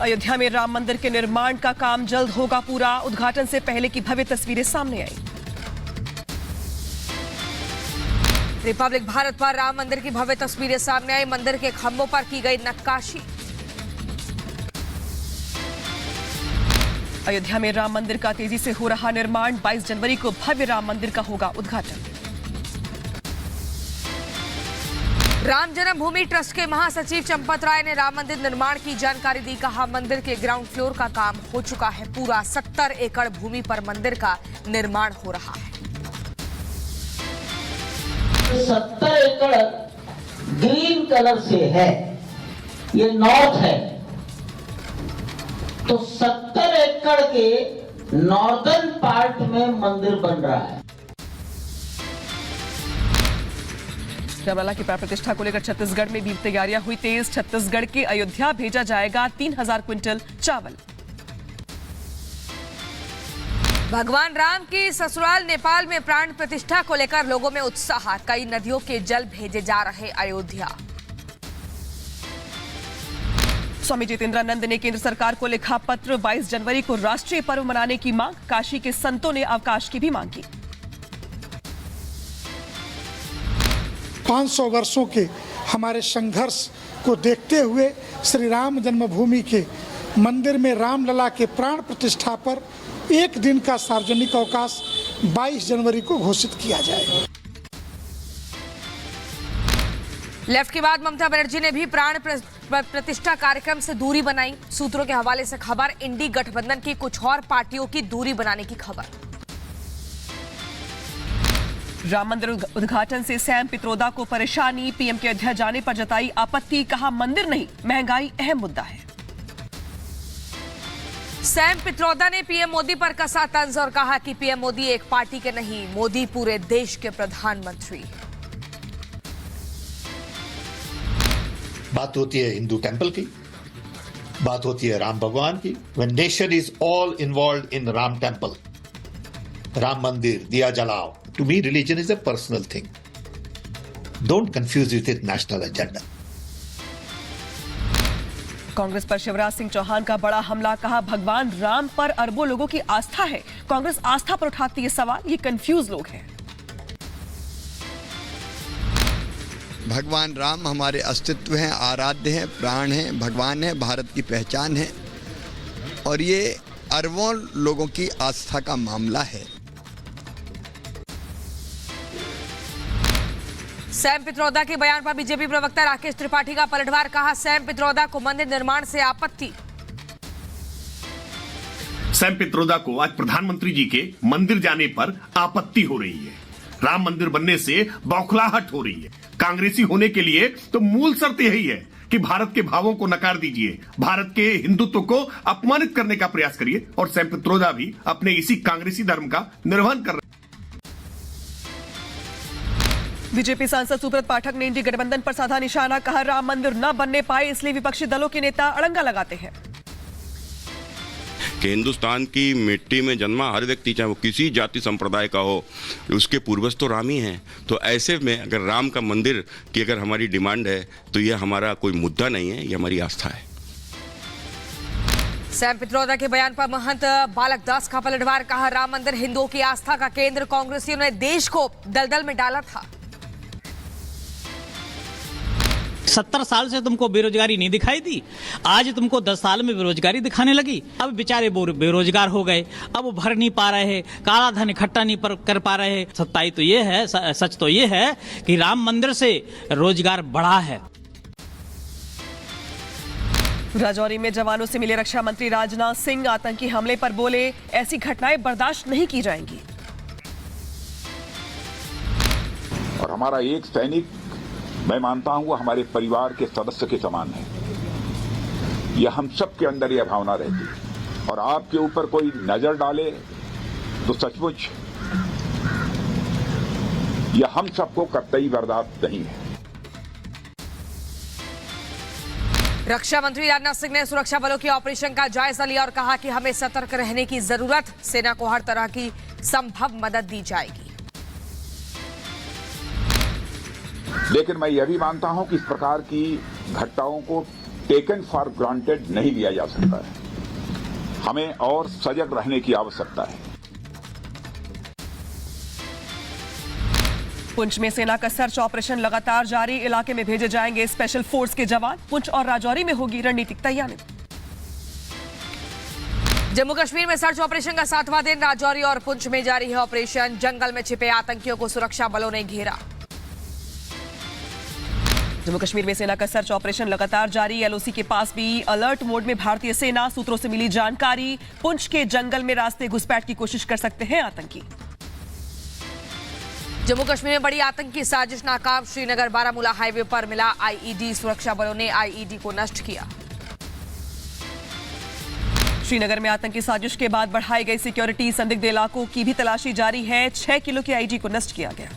अयोध्या में राम मंदिर के निर्माण का काम जल्द होगा पूरा। उद्घाटन से पहले की भव्य तस्वीरें सामने आई। रिपब्लिक भारत पर राम मंदिर की भव्य तस्वीरें सामने आई। मंदिर के खंभों पर की गई नक्काशी। अयोध्या में राम मंदिर का तेजी से हो रहा निर्माण। 22 जनवरी को भव्य राम मंदिर का होगा उद्घाटन। राम जन्मभूमि ट्रस्ट के महासचिव चंपत राय ने राम मंदिर निर्माण की जानकारी दी। कहा, मंदिर के ग्राउंड फ्लोर का काम हो चुका है पूरा। 70 एकड़ भूमि पर मंदिर का निर्माण हो रहा है। 70 एकड़ ग्रीन कलर से है, ये नॉर्थ है, तो 70 एकड़ के नॉर्दर्न पार्ट में मंदिर बन रहा है। रामलला की प्राण प्रतिष्ठा को लेकर छत्तीसगढ़ में भी तैयारियां हुई तेज। छत्तीसगढ़ के अयोध्या भेजा जाएगा 3000 क्विंटल चावल। भगवान राम की ससुराल नेपाल में प्राण प्रतिष्ठा को लेकर लोगों में उत्साह। कई नदियों के जल भेजे जा रहे अयोध्या। स्वामी जितेंद्रानंद ने केंद्र सरकार को लिखा पत्र। 22 जनवरी को राष्ट्रीय पर्व मनाने की मांग। काशी के संतों ने अवकाश की भी मांग की। 500 वर्षों के हमारे संघर्ष को देखते हुए श्री राम जन्मभूमि के मंदिर में रामलला के प्राण प्रतिष्ठा पर एक दिन का सार्वजनिक अवकाश 22 जनवरी को घोषित किया जाए। लेफ्ट के बाद ममता बनर्जी ने भी प्राण प्रतिष्ठा कार्यक्रम से दूरी बनाई। सूत्रों के हवाले से खबर, इंडी गठबंधन की कुछ और पार्टियों की दूरी बनाने की खबर। राम मंदिर उद्घाटन से सैम पित्रोदा को परेशानी। पीएम के अयोध्या जाने पर जताई आपत्ति। कहा, मंदिर नहीं महंगाई अहम मुद्दा है। सैम पित्रोदा ने पीएम मोदी पर कसा तंज और कहा कि पीएम मोदी एक पार्टी के नहीं, मोदी पूरे देश के प्रधानमंत्री। बात होती है हिंदू टेंपल की, बात होती है राम भगवान की। When nation is all involved in Ram temple, Ram मंदिर, दिया जलाओ, to me religion is a personal thing. Don't confuse it with national agenda. Congress पर शिवराज सिंह चौहान का बड़ा हमला। कहा, भगवान राम पर अरबों लोगों की आस्था है। कांग्रेस आस्था पर उठाती है सवाल। ये कंफ्यूज लोग हैं। भगवान राम हमारे अस्तित्व हैं, आराध्य हैं, प्राण हैं, भगवान हैं, भारत की पहचान है और ये अरबों लोगों की आस्था का मामला है। सैम पित्रोदा के बयान पर बीजेपी प्रवक्ता राकेश त्रिपाठी का पलटवार। कहा, सैम पित्रोदा को मंदिर निर्माण से आपत्ति। सैम पित्रोदा को आज प्रधानमंत्री जी के मंदिर जाने पर आपत्ति हो रही है। राम मंदिर बनने से बौखलाहट हो रही है। कांग्रेसी होने के लिए तो मूल शर्त यही है कि भारत के भावों को नकार दीजिए, भारत के हिंदुत्व को अपमानित करने का प्रयास करिए। और सैम पित्रोदा भी अपने इसी कांग्रेसी धर्म का निर्वहन कर रहे हैं। बीजेपी सांसद सुब्रत पाठक ने इंडी गठबंधन पर साधा निशाना। कहा, राम मंदिर न बनने पाए इसलिए विपक्षी दलों के नेता अड़ंगा लगाते हैं। कि हिंदुस्तान की मिट्टी में जन्मा हर व्यक्ति, चाहे वो किसी जाति संप्रदाय का हो, उसके पूर्वज तो राम ही हैं। तो ऐसे में अगर राम का मंदिर की अगर हमारी डिमांड है तो यह हमारा कोई मुद्दा नहीं है, ये हमारी आस्था है। सैम पित्रोदा के बयान पर महंत बालक दास का पलटवार। कहा, राम मंदिर हिंदुओं की आस्था का केंद्र। कांग्रेसियों ने देश को दलदल में डाला था। 70 साल से तुमको बेरोजगारी नहीं दिखाई दी, आज तुमको 10 साल में बेरोजगारी दिखाने लगी। अब बेचारे बेरोजगार हो गए, अब वो भर नहीं पा रहे, काला धन इकट्ठा नहीं कर पा रहे। सच्चाई तो ये है, सच तो ये है कि राम मंदिर से रोजगार बढ़ा है। राजौरी में जवानों से मिले रक्षा मंत्री राजनाथ सिंह। आतंकी हमले पर बोले, ऐसी घटनाएं बर्दाश्त नहीं की जाएंगी। और हमारा एक सैनिक, मैं मानता हूं वो हमारे परिवार के सदस्य के समान है। यह हम सब के अंदर यह भावना रहती है। और आपके ऊपर कोई नजर डाले तो सचमुच यह हम सबको कतई बर्दाश्त नहीं है। रक्षा मंत्री राजनाथ सिंह ने सुरक्षा बलों के ऑपरेशन का जायजा लिया और कहा कि हमें सतर्क रहने की जरूरत। सेना को हर तरह की संभव मदद दी जाएगी। लेकिन मैं यह भी मानता हूं कि इस प्रकार की घटनाओं को टेकन फॉर ग्रांटेड नहीं लिया जा सकता है। हमें और सजग रहने की आवश्यकता है। पुंछ में सेना का सर्च ऑपरेशन लगातार जारी, इलाके में भेजे जाएंगे स्पेशल फोर्स के जवान। पुंछ और राजौरी में होगी रणनीतिक तैयारी। जम्मू कश्मीर में सर्च ऑपरेशन का 7वां दिन, राजौरी और पुंछ में जारी है ऑपरेशन। जंगल में छिपे आतंकियों को सुरक्षा बलों ने घेरा। जम्मू कश्मीर में सेना का सर्च ऑपरेशन लगातार जारी, एलओसी के पास भी अलर्ट मोड में भारतीय सेना। सूत्रों से मिली जानकारी, पुंछ के जंगल में रास्ते घुसपैठ की कोशिश कर सकते हैं आतंकी। जम्मू कश्मीर में बड़ी आतंकी साजिश नाकाम, श्रीनगर बारामूला हाईवे पर मिला आईईडी, सुरक्षा बलों ने आईईडी को नष्ट किया। श्रीनगर में आतंकी साजिश के बाद बढ़ाई गई सिक्योरिटी, संदिग्ध इलाकों की भी तलाशी जारी है। 6 किलो की आईईडी को नष्ट किया गया।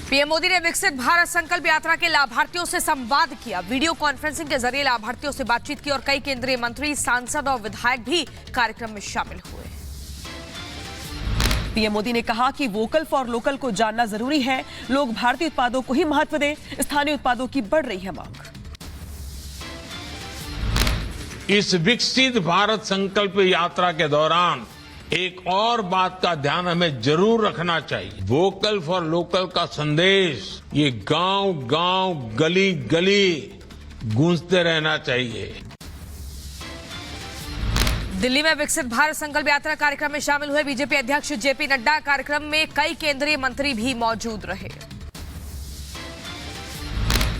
पीएम मोदी ने विकसित भारत संकल्प यात्रा के लाभार्थियों से संवाद किया। वीडियो कॉन्फ्रेंसिंग के जरिए लाभार्थियों से बातचीत की और कई केंद्रीय मंत्री, सांसद और विधायक भी कार्यक्रम में शामिल हुए। पीएम मोदी ने कहा कि वोकल फॉर लोकल को जानना जरूरी है, लोग भारतीय उत्पादों को ही महत्व दें, स्थानीय उत्पादों की बढ़ रही है मांग। इस विकसित भारत संकल्प यात्रा के दौरान एक और बात का ध्यान हमें जरूर रखना चाहिए। वोकल फॉर लोकल का संदेश ये गांव गांव, गली गली गूंजते रहना चाहिए। दिल्ली में विकसित भारत संकल्प यात्रा कार्यक्रम में शामिल हुए बीजेपी अध्यक्ष जेपी नड्डा। कार्यक्रम में कई केंद्रीय मंत्री भी मौजूद रहे।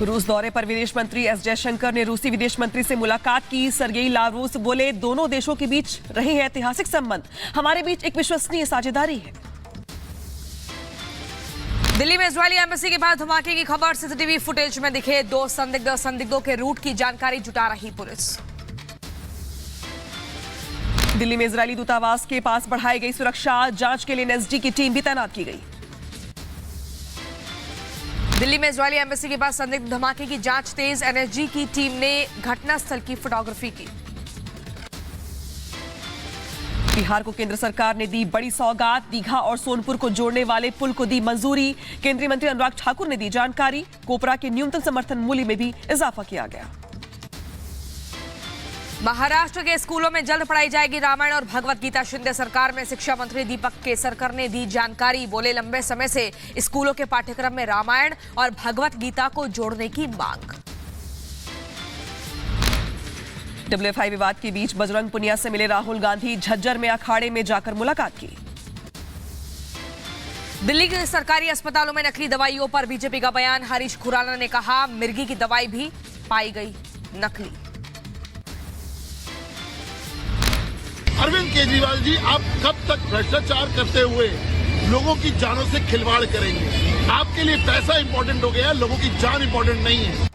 रूस दौरे पर विदेश मंत्री एस जयशंकर ने रूसी विदेश मंत्री से मुलाकात की। सर्गेई लावरोव बोले, दोनों देशों के बीच रहे हैं ऐतिहासिक संबंध, हमारे बीच एक विश्वसनीय साझेदारी है। दिल्ली में इजरायली एम्बेसी के बाद धमाके की खबर, सीसीटीवी फुटेज में दिखे 2 संदिग्धों के रूट की जानकारी जुटा रही पुलिस। दिल्ली में इजरायली दूतावास के पास बढ़ाई गई सुरक्षा, जांच के लिए एनएसडी की टीम भी तैनात की गई। दिल्ली में इजरायली एम्बेसी के पास संदिग्ध धमाके की जांच तेज, एनएसजी की टीम ने घटनास्थल की फोटोग्राफी की। बिहार को केंद्र सरकार ने दी बड़ी सौगात, दीघा और सोनपुर को जोड़ने वाले पुल को दी मंजूरी। केंद्रीय मंत्री अनुराग ठाकुर ने दी जानकारी, कोपरा के न्यूनतम समर्थन मूल्य में भी इजाफा किया गया। महाराष्ट्र के स्कूलों में जल्द पढ़ाई जाएगी रामायण और भगवत गीता। शिंदे सरकार में शिक्षा मंत्री दीपक केसरकर ने दी जानकारी, बोले लंबे समय से स्कूलों के पाठ्यक्रम में रामायण और भगवत गीता को जोड़ने की मांग। WFI विवाद के बीच बजरंग पुनिया से मिले राहुल गांधी, झज्जर में अखाड़े में जाकर मुलाकात की। दिल्ली के सरकारी अस्पतालों में नकली दवाइयों पर बीजेपी का बयान, हरीश खुराना ने कहा मिर्गी की दवाई भी पाई गई नकली। अरविंद केजरीवाल जी, आप कब तक भ्रष्टाचार करते हुए लोगों की जानों से खिलवाड़ करेंगे? आपके लिए पैसा इंपॉर्टेंट हो गया, लोगों की जान इंपॉर्टेंट नहीं है।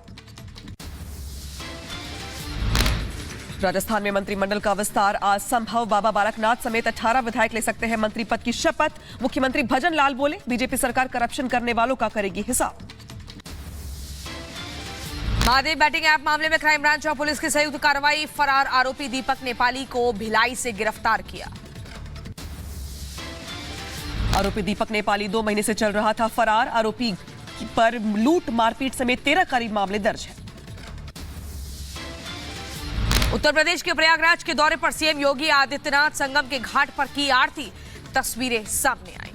राजस्थान में मंत्रिमंडल का विस्तार आज संभव, बाबा बालकनाथ समेत 18 विधायक ले सकते हैं मंत्री पद की शपथ। मुख्यमंत्री भजन लाल बोले, बीजेपी सरकार करप्शन करने वालों का करेगी हिसाब। महादेव बैटिंग ऐप मामले में क्राइम ब्रांच और पुलिस की संयुक्त कार्रवाई, फरार आरोपी दीपक नेपाली को भिलाई से गिरफ्तार किया। आरोपी दीपक नेपाली 2 महीने से चल रहा था फरार। आरोपी पर लूट, मारपीट समेत 13 करीब मामले दर्ज हैं। उत्तर प्रदेश के प्रयागराज के दौरे पर सीएम योगी आदित्यनाथ संगम के घाट पर की आरती, तस्वीरें सामने आई।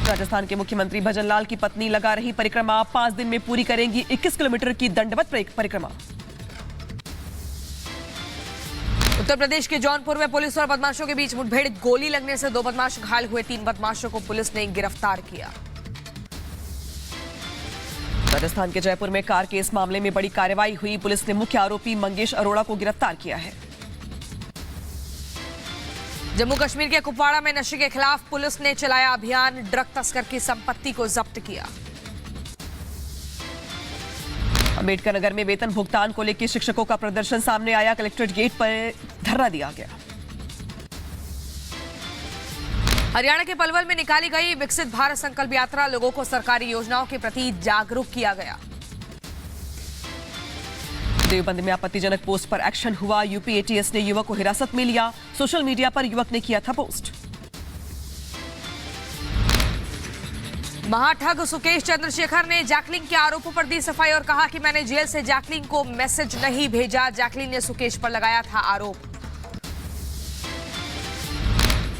राजस्थान के मुख्यमंत्री भजन लाल की पत्नी लगा रही परिक्रमा, 5 दिन में पूरी करेंगी 21 किलोमीटर की दंडवत परिक्रमा। उत्तर प्रदेश के जौनपुर में पुलिस और बदमाशों के बीच मुठभेड़, गोली लगने से 2 बदमाश घायल हुए, 3 बदमाशों को पुलिस ने गिरफ्तार किया। राजस्थान के जयपुर में कार केस मामले में बड़ी कार्रवाई हुई, पुलिस ने मुख्य आरोपी मंगेश अरोड़ा को गिरफ्तार किया है। जम्मू कश्मीर के कुपवाड़ा में नशे के खिलाफ पुलिस ने चलाया अभियान, ड्रग तस्कर की संपत्ति को जब्त किया। अंबेडकर नगर में वेतन भुगतान को लेकर शिक्षकों का प्रदर्शन सामने आया, कलेक्ट्रेट गेट पर धरना दिया गया। हरियाणा के पलवल में निकाली गई विकसित भारत संकल्प यात्रा, लोगों को सरकारी योजनाओं के प्रति जागरूक किया गया। देवबंद में आपत्तिजनक पोस्ट पर एक्शन हुआ, यूपी एटीएस ने युवक को हिरासत में लिया। सोशल मीडिया पर युवक ने किया था पोस्ट। महाठग सुकेश चंद्रशेखर ने जैकलिन के आरोपों पर दी सफाई और कहा कि मैंने जेल से जैकलिन को मैसेज नहीं भेजा। जैकलिन ने सुकेश पर लगाया था आरोप।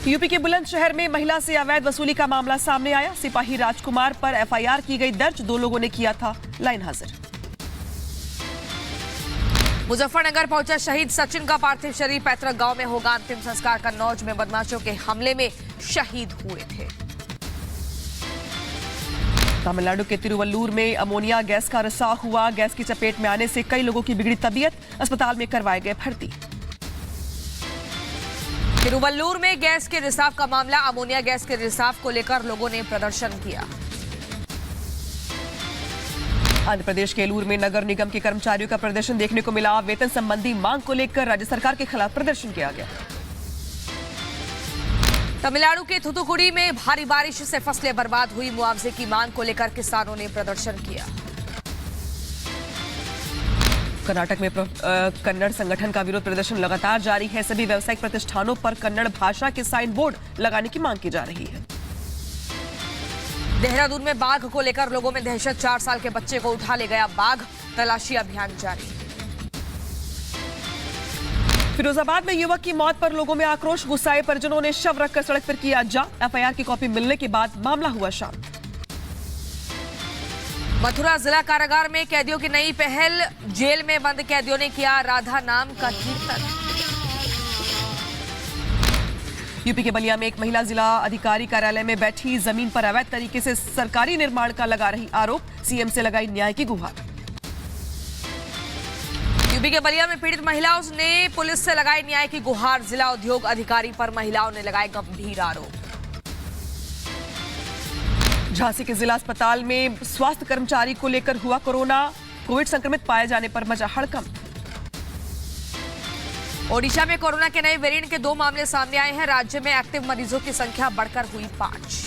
यूपी के बुलंदशहर में महिला से अवैध वसूली का मामला सामने आया। सिपाही राजकुमार पर एफआईआर की गई दर्ज। 2 लोगों ने किया था लाइन हाजिर। मुजफ्फरनगर पहुंचा शहीद सचिन का पार्थिव शरीर। पैतृक गांव में होगा अंतिम संस्कार। कन्नौज में बदमाशों के हमले में शहीद हुए थे। तमिलनाडु के तिरुवल्लूर में अमोनिया गैस का रिसाव हुआ। गैस की चपेट में आने से कई लोगों की बिगड़ी तबीयत। अस्पताल में करवाए गए भर्ती। तिरुवल्लूर में गैस के रिसाव का मामला। अमोनिया गैस के रिसाव को लेकर लोगों ने प्रदर्शन किया। आंध्र प्रदेश के एलूर में नगर निगम के कर्मचारियों का प्रदर्शन देखने को मिला। वेतन संबंधी मांग को लेकर राज्य सरकार के खिलाफ प्रदर्शन किया गया। तमिलनाडु के थूथुकुडी में भारी बारिश से फसलें बर्बाद हुई। मुआवजे की मांग को लेकर किसानों ने प्रदर्शन किया। कर्नाटक में कन्नड़ संगठन का विरोध प्रदर्शन लगातार जारी है। सभी व्यावसायिक प्रतिष्ठानों पर कन्नड़ भाषा के साइन बोर्ड लगाने की मांग की जा रही है। देहरादून में बाघ को लेकर लोगों में दहशत। 4 साल के बच्चे को उठा ले गया बाघ। तलाशी अभियान जारी। फिरोजाबाद में युवक की मौत पर लोगों में आक्रोश। गुस्साए परिजनों ने शव रखकर सड़क पर किया जाम। एफआईआर की कॉपी मिलने के बाद मामला हुआ शांत। मथुरा जिला कारागार में कैदियों की नई पहल। जेल में बंद कैदियों ने किया राधा नाम का कीर्तन। यूपी के बलिया में एक महिला जिला अधिकारी कार्यालय में बैठी जमीन पर अवैध तरीके से सरकारी निर्माण का लगा रही आरोप। सीएम से लगाई न्याय की गुहार। यूपी के बलिया में पीड़ित महिलाओं ने पुलिस से लगाई न्याय की गुहार। जिला उद्योग अधिकारी पर महिलाओं ने लगाए गंभीर आरोप। झांसी के जिला अस्पताल में स्वास्थ्य कर्मचारी को लेकर हुआ कोरोना। कोविड संक्रमित पाए जाने पर मचा हड़कंप। ओडिशा में कोरोना के नए वेरिएंट के 2 मामले सामने आए हैं। राज्य में एक्टिव मरीजों की संख्या बढ़कर हुई 5।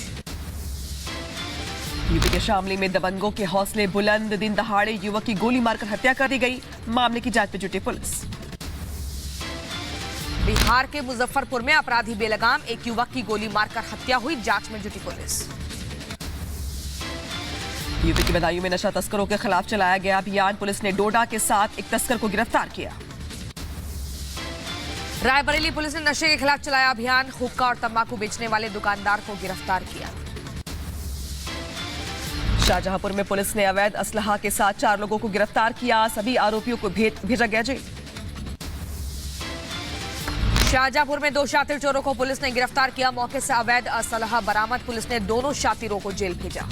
यूपी के शामली में दबंगों के हौसले बुलंद। दिन दहाड़े युवक की गोली मारकर हत्या कर दी गई। मामले की जांच में जुटी पुलिस। बिहार के मुजफ्फरपुर में अपराधी बेलगाम। एक युवक की गोली मारकर हत्या हुई। जांच में जुटी पुलिस। यूपी के बदायूं में नशा तस्करों के खिलाफ चलाया गया अभियान। पुलिस ने डोडा के साथ एक तस्कर को गिरफ्तार किया। रायबरेली पुलिस ने नशे के खिलाफ चलाया अभियान। हुक्का और तंबाकू बेचने वाले दुकानदार को गिरफ्तार किया। शाहजहांपुर में पुलिस ने अवैध असलहा के साथ 4 लोगों को गिरफ्तार किया। सभी आरोपियों को भेजा गया जेल। शाहजहांपुर में 2 शातिर चोरों को पुलिस ने गिरफ्तार किया। मौके से अवैध असलहा बरामद। पुलिस ने दोनों शातिरों को जेल भेजा।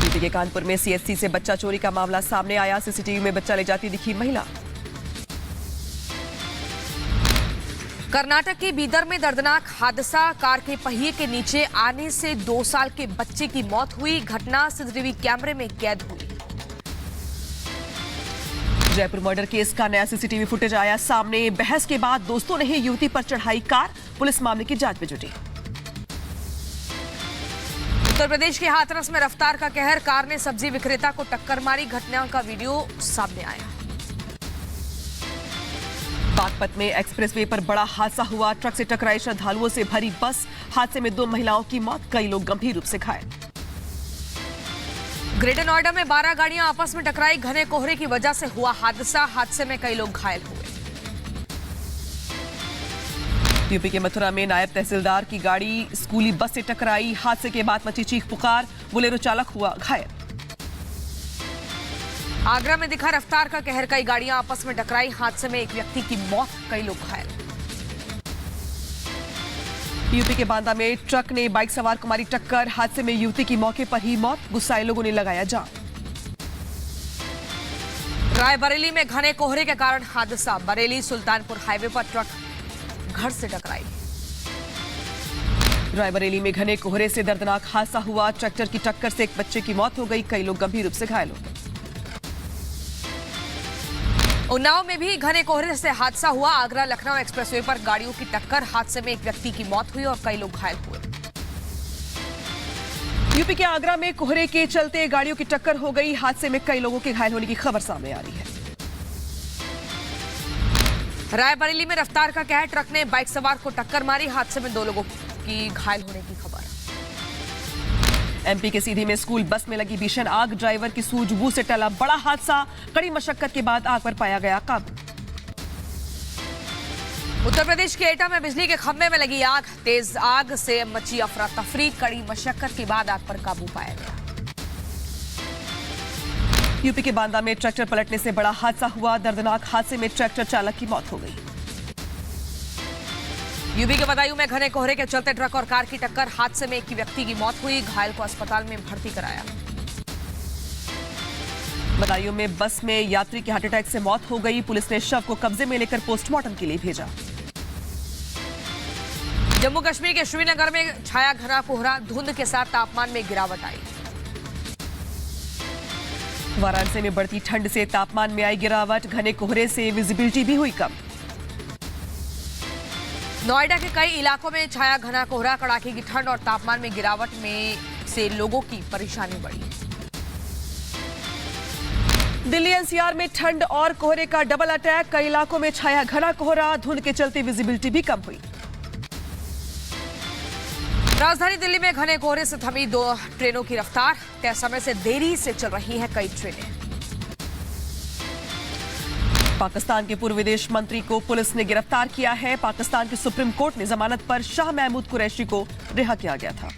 यूपी के कानपुर में सीएससी से बच्चा चोरी का मामला सामने आया। सीसीटीवी में बच्चा ले जाती दिखी महिला। कर्नाटक के बीदर में दर्दनाक हादसा। कार के पहिए के नीचे आने से 2 साल के बच्चे की मौत हुई। घटना सीसीटीवी कैमरे में कैद हुई। जयपुर मर्डर केस का नया सीसीटीवी फुटेज आया सामने। बहस के बाद दोस्तों ने ही युवती पर चढ़ाई कार। पुलिस मामले की जांच में जुटी। उत्तर प्रदेश के हाथरस में रफ्तार का कहर। कार ने सब्जी विक्रेता को टक्कर मारी। घटना का वीडियो सामने आया। बागपत में एक्सप्रेसवे पर बड़ा हादसा हुआ। ट्रक से टकराई श्रद्धालुओं से भरी बस। हादसे में 2 महिलाओं की मौत। कई लोग गंभीर रूप से घायल। ग्रेटर नोएडा में 12 गाड़ियां आपस में टकराई। घने कोहरे की वजह से हुआ हादसा। हादसे में कई लोग घायल हुए। यूपी के मथुरा में नायब तहसीलदार की गाड़ी स्कूली बस से टकराई। हादसे के बाद मची चीख पुकार। बोलेरो चालक हुआ घायल। आगरा में दिखा रफ्तार का कहर। कई गाड़ियां आपस में टकराई। हादसे में एक व्यक्ति की मौत। कई लोग घायल। यूपी के बांदा में ट्रक ने बाइक सवार को मारी टक्कर। हादसे में युवती की मौके पर ही मौत। गुस्साए लोगों ने लगाया जाम। रायबरेली में घने कोहरे के कारण हादसा। बरेली सुल्तानपुर हाईवे पर ट्रक घर से टकराई। रायबरेली में घने कोहरे से दर्दनाक हादसा हुआ। ट्रैक्टर की टक्कर से एक बच्चे की मौत हो गई। कई लोग गंभीर रूप से घायल हो गए। उन्नाव में भी घने कोहरे से हादसा हुआ। आगरा लखनऊ एक्सप्रेसवे पर गाड़ियों की टक्कर। हादसे में एक व्यक्ति की मौत हुई और कई लोग घायल हुए। यूपी के आगरा में कोहरे के चलते गाड़ियों की टक्कर हो गई। हादसे में कई लोगों के घायल होने की खबर सामने आ रही है। रायबरेली में रफ्तार का कहर। ट्रक ने बाइक सवार को टक्कर मारी। हादसे में 2 लोगों की घायल होने की खबर। एमपी के सीधी में स्कूल बस में लगी भीषण आग, ड्राइवर की सूझबूझ से टला बड़ा हादसा, कड़ी मशक्कत के बाद आग पर पाया गया काबू। उत्तर प्रदेश के एटा में बिजली के खंभे में लगी आग, तेज आग से मची अफरा तफरी, कड़ी मशक्कत के बाद आग पर काबू पाया गया। यूपी के बांदा में ट्रैक्टर पलटने से बड़ा हादसा हुआ, दर्दनाक हादसे में ट्रैक्टर चालक की मौत हो गई। यूपी के बदायूं में घने कोहरे के चलते ट्रक और कार की टक्कर, हादसे में एक व्यक्ति की मौत हुई, घायल को अस्पताल में भर्ती कराया। बदायूं में बस में यात्री की हार्ट अटैक से मौत हो गई, पुलिस ने शव को कब्जे में लेकर पोस्टमार्टम के लिए भेजा। जम्मू कश्मीर के श्रीनगर में छाया घना कोहरा, धुंध के साथ तापमान में गिरावट आई। वाराणसी में बढ़ती ठंड से तापमान में आई गिरावट, घने कोहरे से विजिबिलिटी भी हुई कम। नोएडा के कई इलाकों में छाया घना कोहरा, कड़ाके की ठंड और तापमान में गिरावट में से लोगों की परेशानी बढ़ी। दिल्ली एनसीआर में ठंड और कोहरे का डबल अटैक, कई इलाकों में छाया घना कोहरा, धुंध के चलते विजिबिलिटी भी कम हुई। राजधानी दिल्ली में घने कोहरे से थमी 2 ट्रेनों की रफ्तार, तय समय से देरी से चल रही हैं कई ट्रेनें। पाकिस्तान के पूर्व विदेश मंत्री को पुलिस ने गिरफ्तार किया है, पाकिस्तान की सुप्रीम कोर्ट ने जमानत पर शाह महमूद कुरैशी को रिहा किया गया था।